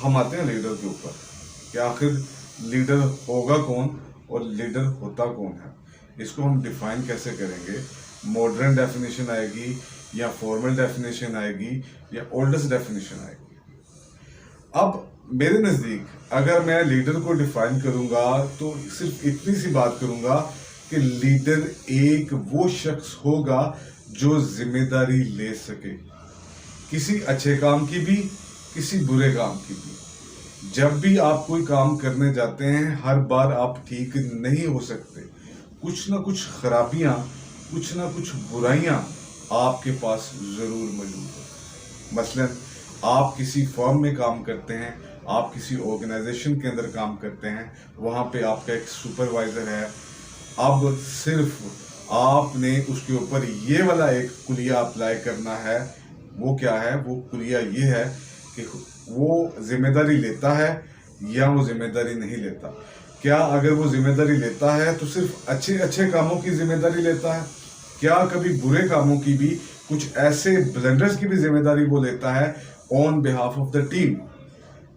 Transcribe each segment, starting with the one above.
हम आते हैं लीडर के ऊपर कि आखिर लीडर होगा कौन और लीडर होता कौन है। इसको हम डिफाइन कैसे करेंगे? मॉडर्न डेफिनेशन आएगी या फॉर्मल डेफिनेशन आएगी या ओल्डेस्ट डेफिनेशन आएगी? अब मेरे नज़दीक अगर मैं लीडर को डिफाइन करूंगा तो सिर्फ इतनी सी बात करूंगा कि लीडर एक वो शख्स होगा जो जिम्मेदारी ले सके, किसी अच्छे काम की भी, किसी बुरे काम की भी। जब भी आप कोई काम करने जाते हैं, हर बार आप ठीक नहीं हो सकते। कुछ ना कुछ खराबियां, कुछ ना कुछ बुराइयां आपके पास जरूर मौजूद है। मसलन आप किसी फर्म में काम करते हैं, आप किसी ऑर्गेनाइजेशन के अंदर काम करते हैं, वहां पे आपका एक सुपरवाइजर है। अब सिर्फ आपने उसके ऊपर ये वाला एक कुलिया अप्लाई करना है। वो क्या है? वो कुलिया ये है कि वो जिम्मेदारी लेता है या वो जिम्मेदारी नहीं लेता। क्या अगर वो जिम्मेदारी लेता है तो सिर्फ अच्छे अच्छे कामों की जिम्मेदारी लेता है? क्या कभी बुरे कामों की भी, कुछ ऐसे ब्लंडर्स की भी जिम्मेदारी वो लेता है on behalf of the team?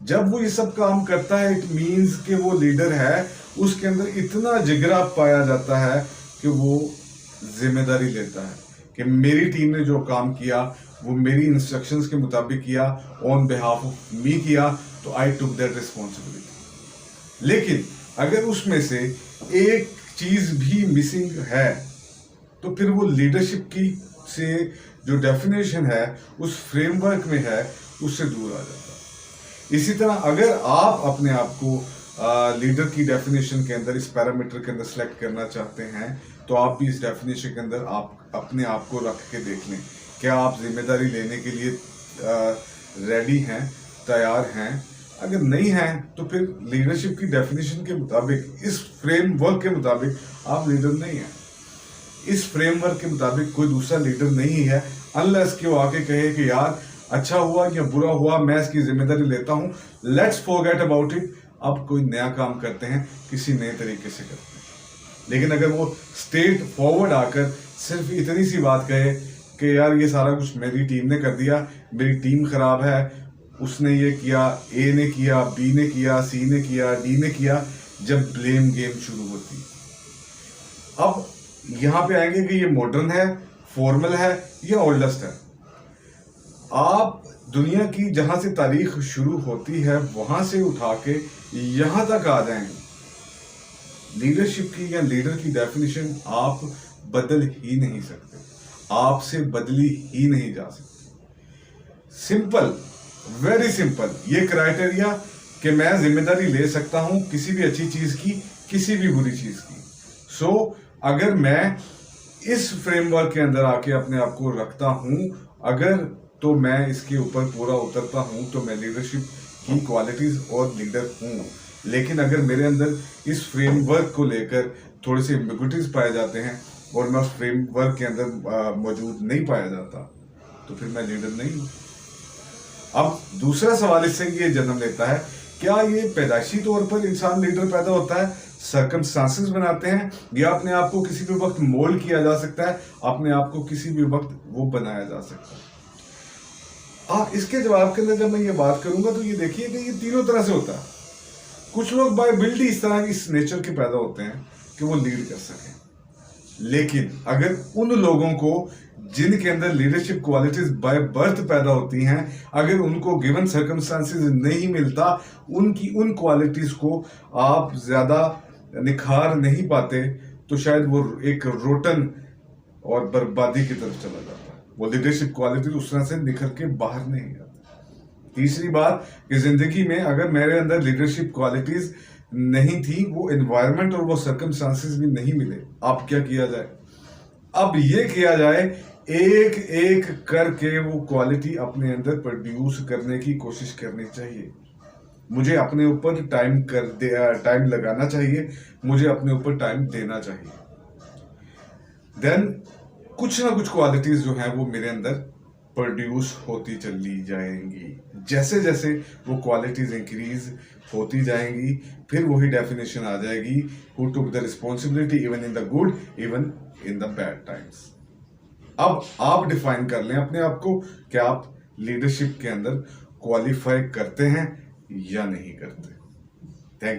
जब वो ये सब काम करता है, इट मीन्स कि वो लीडर है। उसके अंदर इतना जिगरा पाया जाता है कि वो जिम्मेदारी लेता है कि मेरी टीम ने जो काम किया वो मेरी इंस्ट्रक्शंस के मुताबिक किया, ऑन बिहाफ ऑफ मी किया, तो आई टुक दैट रिस्पॉन्सिबिलिटी। लेकिन अगर उसमें से एक चीज भी मिसिंग है तो फिर वो लीडरशिप की से जो डेफिनेशन है, उस फ्रेमवर्क में है, उससे दूर आ जाता है। इसी तरह अगर आप अपने आप को लीडर की डेफिनेशन के अंदर, इस पैरामीटर के अंदर सेलेक्ट करना चाहते हैं, तो आप भी इस डेफिनेशन के अंदर आप अपने आप को रख के देख लें। क्या आप जिम्मेदारी लेने के लिए रेडी हैं, तैयार हैं? अगर नहीं हैं तो फिर लीडरशिप की डेफिनेशन के मुताबिक, इस फ्रेमवर्क के मुताबिक आप लीडर नहीं हैं। इस फ्रेमवर्क के मुताबिक कोई दूसरा लीडर नहीं है, अनलेस कि वो आके कहे कि यार अच्छा हुआ या बुरा हुआ, मैं इसकी जिम्मेदारी लेता हूं, लेट्स फॉरगेट अबाउट इट। अब कोई नया काम करते हैं, किसी नए तरीके से करते हैं। लेकिन अगर वो स्ट्रेट फॉरवर्ड आकर सिर्फ इतनी सी बात कहे कि यार ये सारा कुछ मेरी टीम ने कर दिया, मेरी टीम खराब है, उसने ये किया, ए ने किया, बी ने किया, सी ने किया, डी ने किया, जब ब्लेम गेम शुरू होती। अब यहां पे आएंगे कि ये मॉडर्न है, फॉर्मल है या ओल्डेस्ट है। आप दुनिया की जहां से तारीख शुरू होती है वहां से उठा के यहां तक आ जाएंगे, लीडरशिप की या लीडर की डेफिनेशन आप बदल ही नहीं सकते, आपसे बदली ही नहीं जा सकती। सिंपल, वेरी सिंपल ये क्राइटेरिया कि मैं जिम्मेदारी ले सकता हूं किसी भी अच्छी चीज की, किसी भी बुरी चीज की। सो अगर मैं इस फ्रेमवर्क के अंदर आके अपने आप को रखता हूं, अगर तो मैं इसके ऊपर पूरा उतरता हूं, तो मैं लीडरशिप की क्वालिटीज और लीडर हूं। लेकिन अगर मेरे अंदर इस फ्रेमवर्क को लेकर थोड़े से एम्बिग्युइटीज पाए जाते हैं और मैं उस फ्रेमवर्क के अंदर मौजूद नहीं पाया जाता, तो फिर मैं लीडर नहीं हूं। अब दूसरा सवाल इससे ये जन्म लेता है, क्या ये पैदाइशी तौर पर इंसान लीडर पैदा होता है, सर्कमस्टांसेस बनाते हैं, या अपने आप को किसी भी वक्त मोल्ड किया जा सकता है, अपने आप को किसी भी वक्त वो बनाया जा सकता है? इसके जवाब के अंदर जब मैं ये बात करूंगा तो ये देखिए कि ये तीनों तरह से होता है। कुछ लोग बाय बिल्ड ही इस तरह इस नेचर के पैदा होते हैं कि वो लीड कर सकें। लेकिन अगर उन लोगों को जिनके अंदर लीडरशिप क्वालिटीज बाय बर्थ पैदा होती हैं, अगर उनको गिवन सर्कमस्टांसेस नहीं मिलता, उनकी उन क्वालिटीज को आप ज्यादा निखार नहीं पाते, तो शायद वो एक रोटन और बर्बादी की तरफ चला जाता है। वो लीडरशिप क्वालिटी उस तरह से निखर के बाहर नहीं आती। तीसरी बात कि जिंदगी में अगर मेरे अंदर लीडरशिप क्वालिटीज नहीं थी, वो एनवायरनमेंट और वो सर्कमस्टांसेस भी नहीं मिले, अब क्या किया जाए? अब ये किया जाए, एक एक करके वो क्वालिटी अपने अंदर प्रोड्यूस करने की कोशिश करनी चाहिए। मुझे अपने ऊपर टाइम लगाना चाहिए, मुझे अपने ऊपर टाइम देना चाहिए। देन कुछ ना कुछ क्वालिटीज जो है वो मेरे अंदर प्रोड्यूस होती चली जाएंगी। जैसे जैसे वो क्वालिटीज इंक्रीज होती जाएंगी, फिर वही डेफिनेशन आ जाएगी, who took the responsibility even in the good, even in the bad times. अब आप डिफाइन कर लें अपने आप को कि आप लीडरशिप के अंदर क्वालिफाई करते हैं या नहीं करते।